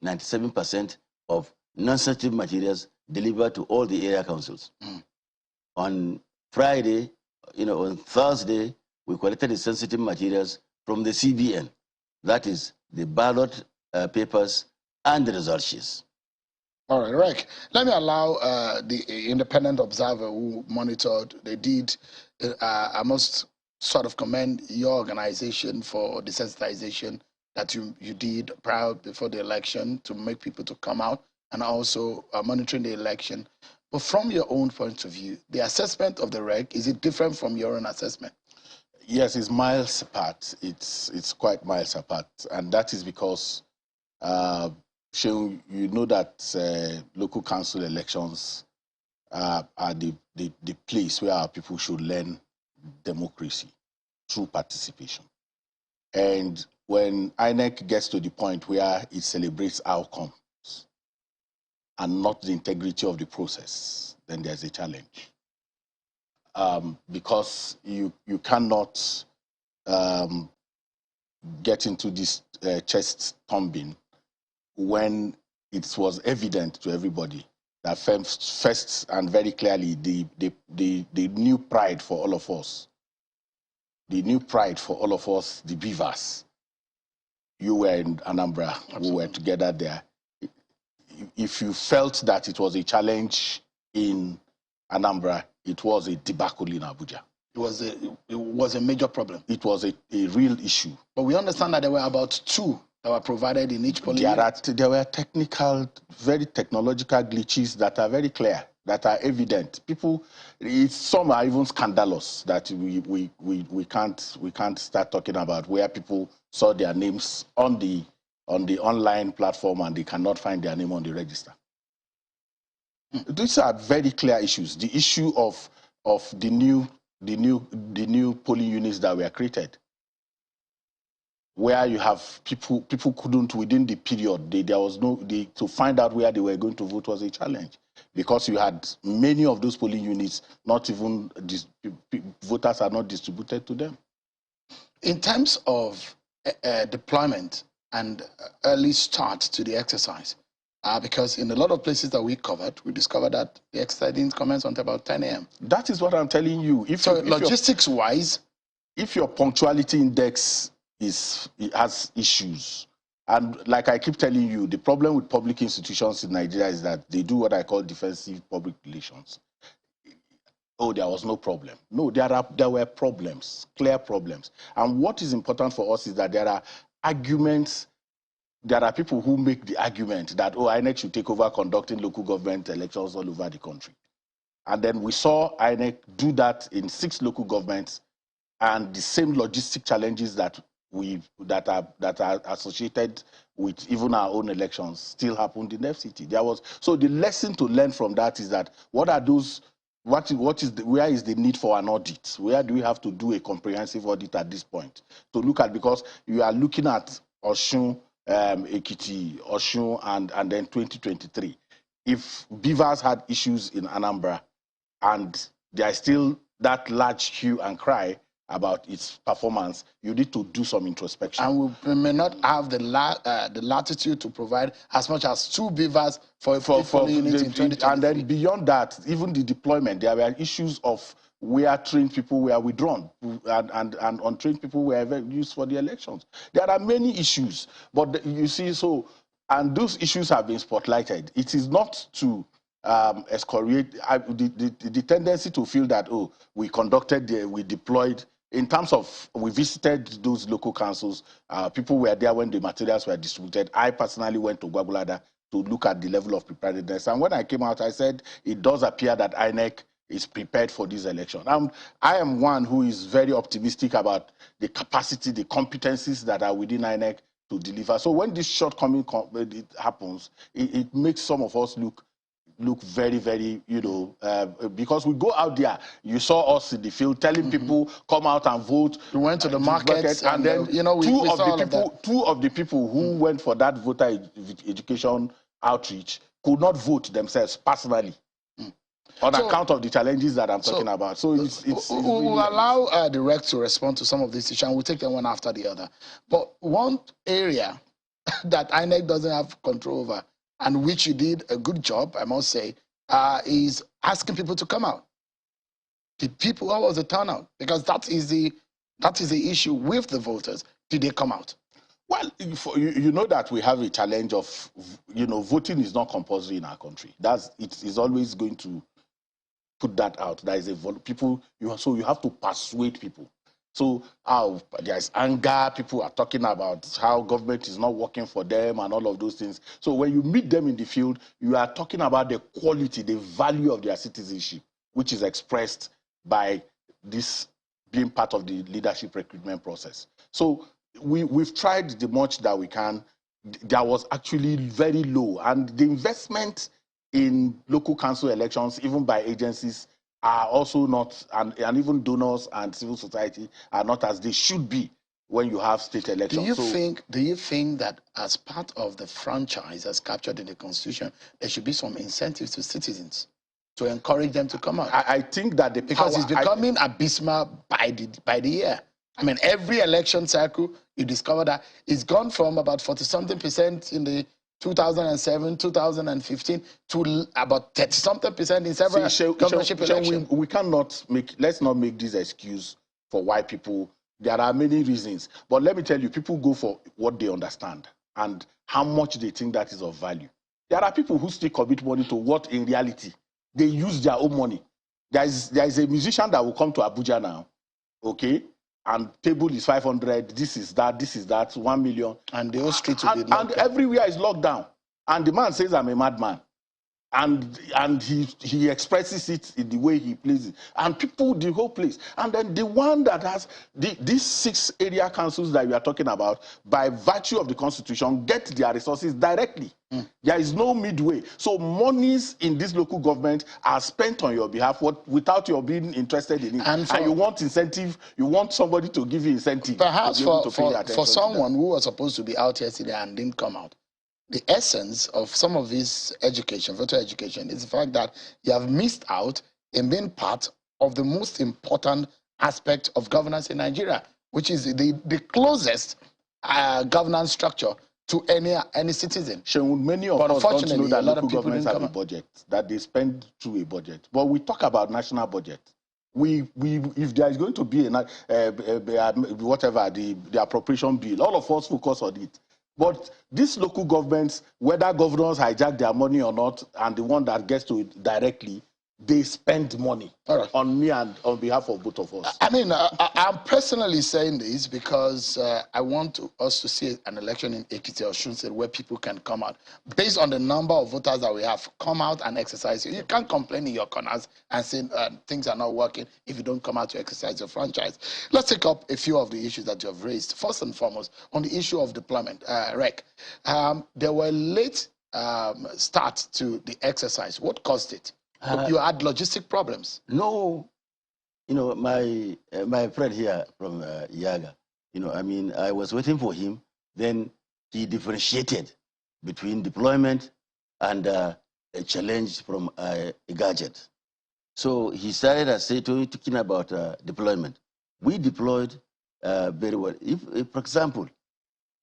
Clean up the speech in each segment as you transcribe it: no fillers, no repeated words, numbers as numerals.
97% of non-sensitive materials delivered to all the area councils. On Friday, on Thursday, we collected the sensitive materials from the CBN. That is the ballot papers and the result sheets. All right, Rick, let me allow the independent observer who monitored, they did, I must sort of commend your organization for the sensitization that you did before the election to make people to come out and also monitoring the election. But from your own point of view, the assessment of the REC, is it different from your own assessment? Yes, it's miles apart. It's quite miles apart. And that is because you know that local council elections are the place where our people should learn democracy through participation. And when INEC gets to the point where it celebrates outcomes and not the integrity of the process, then there's a challenge. Because you cannot get into this chest thumping when it was evident to everybody that first and very clearly the new pride for all of us, the BVAS, you were in Anambra, Absolutely. We were together there. If you felt that it was a challenge in Anambra, it was a debacle in Abuja. It was a major problem. It was a real issue. But we understand that there were about 2 that were provided in each polling unit. There were technical, very technological glitches that are very clear, that are evident. Some are even scandalous that we can't start talking about, where people saw their names on the online platform and they cannot find their name on the register. These are very clear issues. The issue of the new polling units that were created, where you have people couldn't, within the period, to find out where they were going to vote was a challenge, because you had many of those polling units, not even voters are not distributed to them. In terms of deployment and early start to the exercise, because in a lot of places that we covered, we discovered that the exercise didn't commence until about 10 a.m. That is what I'm telling you. Logistics-wise, if your punctuality index has issues, and like I keep telling you, the problem with public institutions in Nigeria is that they do what I call defensive public relations. Oh, there was no problem. No, there were problems, clear problems. And what is important for us is that there are arguments. There are people who make the argument that, oh, INEC should take over conducting local government elections all over the country. And then we saw INEC do that in 6 local governments, and the same logistic challenges that are associated with even our own elections still happened in FCT. So the lesson to learn from that is that where is the need for an audit? Where do we have to do a comprehensive audit at this point to look at? Because you are looking at Osun, Ekiti, Osun, and then 2023. If BVAS had issues in Anambra and there is still that large hue and cry about its performance, you need to do some introspection. And we may not have the latitude to provide as much as 2 BVAS for units in 2023. And then beyond that, even the deployment, there were issues of where trained people were withdrawn and untrained people were used for the elections. There are many issues, but you see, and those issues have been spotlighted. It is not to excoriate the tendency to feel that, oh, we deployed. In terms of, we visited those local councils, people were there when the materials were distributed. I personally went to Gwagwalada to look at the level of preparedness. And when I came out, I said, it does appear that INEC is prepared for this election. I am one who is very optimistic about the capacity, the competencies that are within INEC to deliver. So when this shortcoming happens, it makes some of us look very, very, because we go out there. You saw us in the field telling people, come out and vote. We went to the markets, and then two of the people who went for that voter education outreach could not vote themselves personally on account of the challenges that I'm talking about. So we'll allow the REC to respond to some of these issues, and we'll take them one after the other. But one area that INEC doesn't have control over, and which you did a good job, I must say, is asking people to come out. The people, what was the turnout? Because that is the issue with the voters. Did they come out? Well, you know that we have a challenge of, voting is not compulsory in our country. It is always going to put that out. There is so you have to persuade people. So there's anger. People are talking about how government is not working for them and all of those things. So when you meet them in the field, you are talking about the quality, the value of their citizenship, which is expressed by this being part of the leadership recruitment process. So we've tried the much that we can. There was actually very low, and the investment in local council elections, even by agencies, are also not, and even donors and civil society are not as they should be when you have state elections. Do you think that as part of the franchise as captured in the Constitution, there should be some incentives to citizens to encourage them to come out? I think that because it's becoming abysmal by the year. I mean, every election cycle, you discover that it's gone from about 40-something% in the 2007, 2015 to about 30-something% in several governorship elections. Let's not make this excuse for why people, there are many reasons. But let me tell you, people go for what they understand and how much they think that is of value. There are people who still commit money to what in reality, they use their own money. There is a musician that will come to Abuja now, okay? And table is 500, this is that, 1 million. And the whole street will be locked down. And everywhere is locked down. And the man says, I'm a madman. And he expresses it in the way he plays it. And people, the whole place. And then the one that has, these 6 area councils that we are talking about, by virtue of the Constitution, get their resources directly. There is no midway. So monies in this local government are spent on your behalf without your being interested in it. And you want incentive, you want somebody to give you incentive. Perhaps for someone who was supposed to be out yesterday and didn't come out, the essence of some of this education, voter education, is the fact that you have missed out in being part of the most important aspect of governance in Nigeria, which is the closest governance structure to any citizen. Many of us don't know that local governments have a budget, that they spend through a budget. But we talk about national budget. If there is going to be the appropriation bill, all of us focus on it. But these local governments, whether governors hijack their money or not, and the one that gets to it directly, they spend money on me and on behalf of both of us. I mean, I'm personally saying this because I want us to see an election in Ekiti or Osun State where people can come out. Based on the number of voters that we have, come out and exercise. You can't complain in your corners and say things are not working if you don't come out to exercise your franchise. Let's take up a few of the issues that you have raised. First and foremost, on the issue of deployment, there were late start to the exercise. What caused it? You had logistic problems. No, my friend here from Yaga, I was waiting for him. Then he differentiated between deployment and a challenge from a gadget. So he started talking about deployment. We deployed very well. If, for example,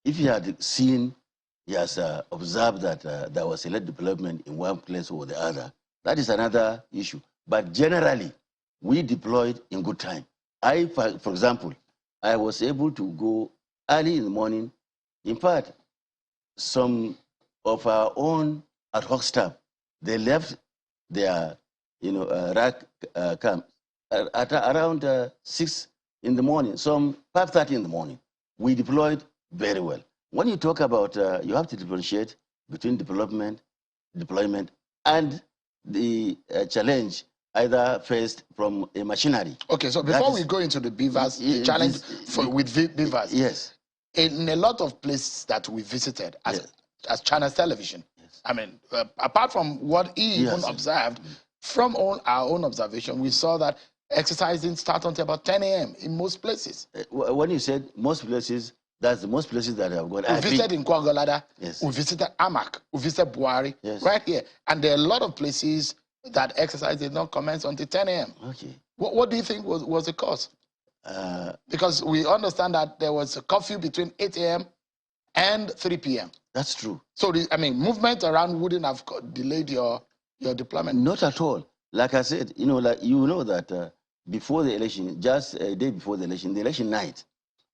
if he had seen, he has observed that there was a late deployment in one place or the other, that is another issue. But generally, we deployed in good time. For example, I was able to go early in the morning. In fact, some of our own ad hoc staff, they left their, rack camp at around 6 in the morning, some 5:30 in the morning. We deployed very well. When you talk about, you have to differentiate between deployment, and the challenge either faced from a machinery. Okay, so before we go into the BVAS, the challenge with BVAS. Yes. In a lot of places that we visited as China's television, yes. I mean, apart from what he even observed, from our own observation, we saw that exercise didn't start until about 10 a.m. in most places. When you said most places, that's the most places that have gone. We visited in Kwagolada, yes. We visited Amak, we visited Buhari, yes. right here. And there are a lot of places that exercise did not commence until 10 a.m. Okay. What do you think was the cause? Because we understand that there was a curfew between 8 a.m. and 3 p.m. That's true. So, I mean, movement around wouldn't have delayed your deployment? Not at all. Like I said, like you know that before the election, just a day before the election night,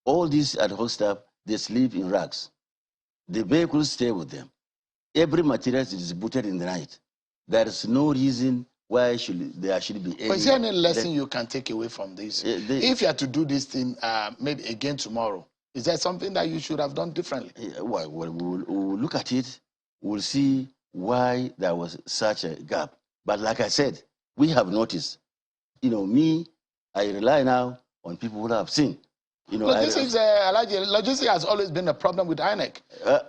all these ad hoc staff, they sleep in racks. The vehicles stay with them. Every material is distributed in the night. There is no reason why there should be any... But is there any lesson you can take away from this? If you had to do this thing maybe again tomorrow, is there something that you should have done differently? Well, we'll look at it. We'll see why there was such a gap. But like I said, we have noticed. I rely now on people who have seen. Logistics has always been a problem with INEC.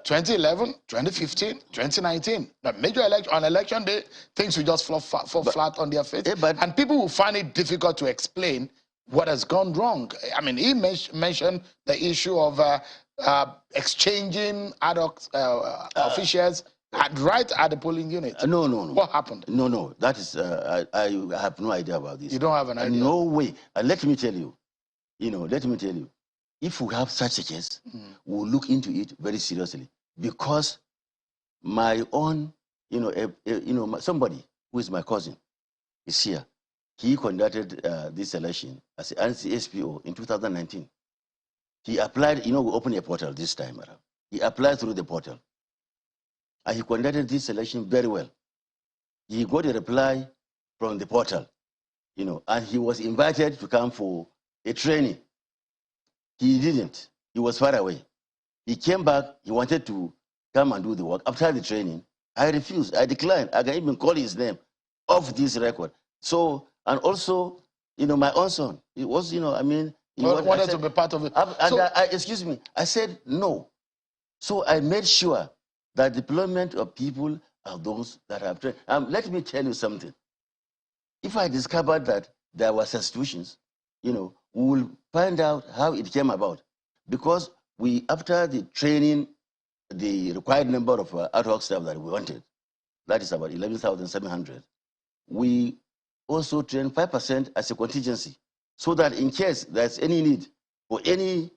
2011, 2015, 2019. The major election, on election day, things will just fall flat on their face. And people will find it difficult to explain what has gone wrong. I mean, he mentioned the issue of exchanging ad hoc officials right at the polling unit. No. What happened? No. That is, I have no idea about this. You don't have an idea? No way. Let me tell you. Let me tell you, if we have such a case, we'll look into it very seriously. Because my own, somebody who is my cousin is here. He conducted this election as an SPO in 2019. He applied, we opened a portal this time around. He applied through the portal. And he conducted this election very well. He got a reply from the portal, and he was invited to come for a training. He didn't. He was far away. He came back. He wanted to come and do the work. After the training, I refused. I declined. I can even call his name off this record. So, and also, my own son, he was, he wanted to be part of it. Excuse me, I said no. So I made sure that deployment of people are those that have trained. Let me tell you something. If I discovered that there were substitutions, we will find out how it came about. Because after the training, the required number of ad hoc staff that we wanted, that is about 11,700, we also trained 5% as a contingency, so that in case there's any need for any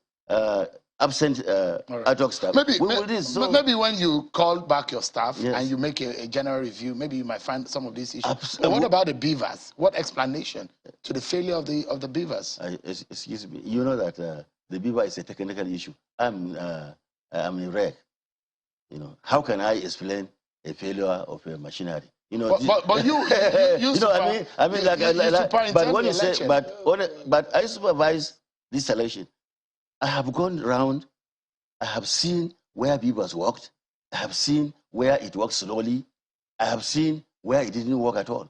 absent ad hoc staff, maybe when you call back your staff and you make a general review, maybe you might find some of these issues. But what about the BVAS? What explanation to the failure of the BVAS? Excuse me. You know that the BVAS is a technical issue. I'm in reg. How can I explain a failure of a machinery? But you but when you say, but I supervise this election. I have gone around, I have seen where BVAS worked, I have seen where it worked slowly, I have seen where it didn't work at all.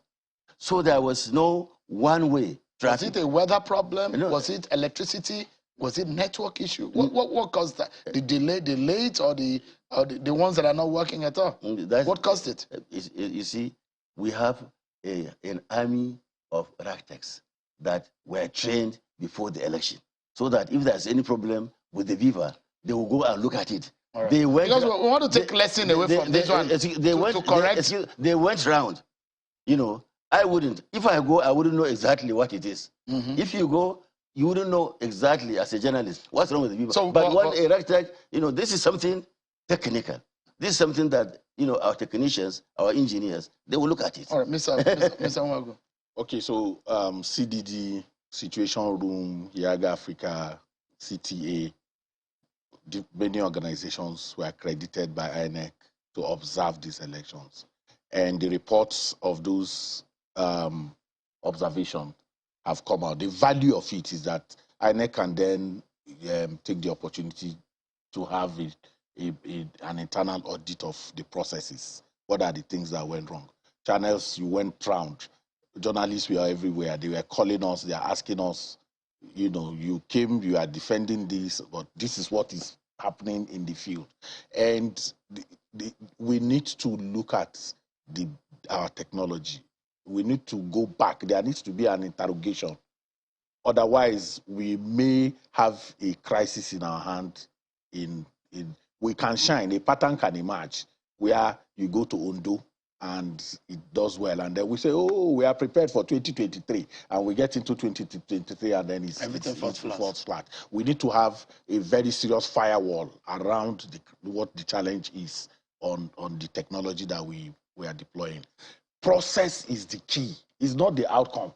So there was no one-way traffic. Was it a weather problem? No. Was it electricity? Was it network issue? What caused that? The late or the ones that are not working at all? What caused it? You see, we have an army of racktechs that were trained before the election, so that if there's any problem with the Viva, they will go and look at it. Right. Because we want to take lesson away from this one to correct. They went round. I wouldn't. If I go, I wouldn't know exactly what it is. If you go, you wouldn't know exactly as a journalist what's wrong with the Viva. So, but a racktech, this is something technical. This is something that our technicians, our engineers, they will look at it. All right, Mr. Nwagu. Okay, so CDD, Situation Room, Yaga Africa, CTA, many organizations were accredited by INEC to observe these elections. And the reports of those observations have come out. The value of it is that INEC can then take the opportunity to have an internal audit of the processes. What are the things that went wrong? Channels, you went round. Journalists were everywhere. They were calling us, they are asking us, you came, you are defending this, but this is what is happening in the field. And we need to look at our technology. We need to go back. There needs to be an interrogation. Otherwise, we may have a crisis in our hand. We can shine. A pattern can emerge where you go to Ondo and it does well. And then we say, oh, we are prepared for 2023. And we get into 2023 and then Everything falls flat. We need to have a very serious firewall around what the challenge is on the technology that we are deploying. Process is the key. It's not the outcome.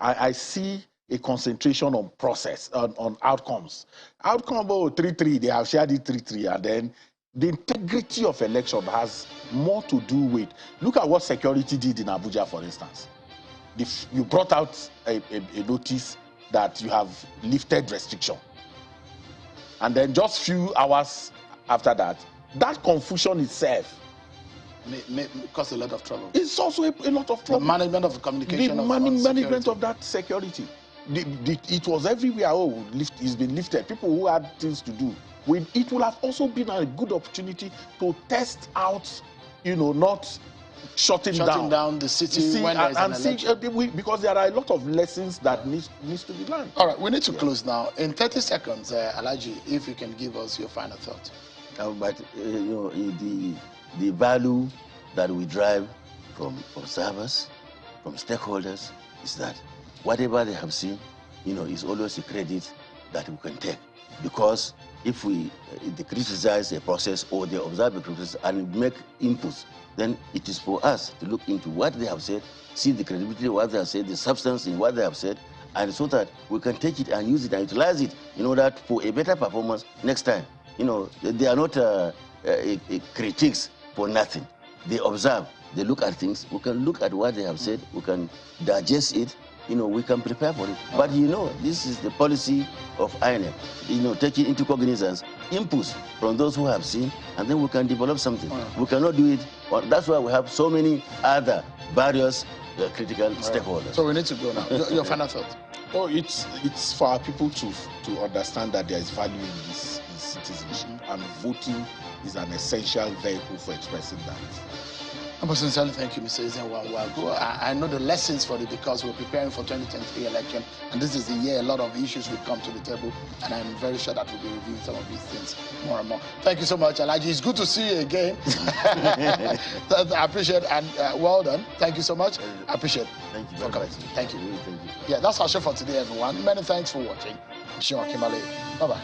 I see a concentration on process, on outcomes. Outcome, 3-3, they have shared it 3-3, and then the integrity of election has more to do with, look at what security did in Abuja, for instance. You brought out a notice that you have lifted restriction. And then just few hours after that, that confusion itself may cause a lot of trouble. It's also a lot of trouble. The management of the communication the of management of that security. It was everywhere. Oh, it's been lifted. People who had things to do. It will have also been a good opportunity to test out, not shutting down the city when there's an election. Because there are a lot of lessons that needs to be learned. All right, we need to close now. In 30 seconds, Alhaji, if you can give us your final thought. But the value that we drive from observers, from stakeholders, is that whatever they have seen, is always a credit that we can take. Because if they criticize a process or they observe a process and make inputs, then it is for us to look into what they have said, see the credibility of what they have said, the substance in what they have said, and so that we can take it and use it and utilize it in order for a better performance next time. They are not critiques for nothing. They observe, they look at things. We can look at what they have said, we can digest it, we can prepare for it. But this is the policy of INEC, taking into cognizance inputs from those who have seen, and then we can develop something. We cannot do it. That's why we have so many other various critical stakeholders. So we need to go now. Your final thought. Oh, it's for our people to understand that there is value in this citizenship, and voting is an essential vehicle for expressing that. I must sincerely thank you, Mr. Ezenwa. I know the lessons for it because we're preparing for 2023 election, and this is the year a lot of issues will come to the table, and I'm very sure that we'll be reviewing some of these things more and more. Thank you so much, Alhaji. It's good to see you again. I appreciate it, and well done. Thank you so much. I appreciate it. Thank you for coming. Thank you. Thank you. Yeah, that's our show for today, everyone. Many thanks for watching. I'm Sean Kimale. Bye-bye.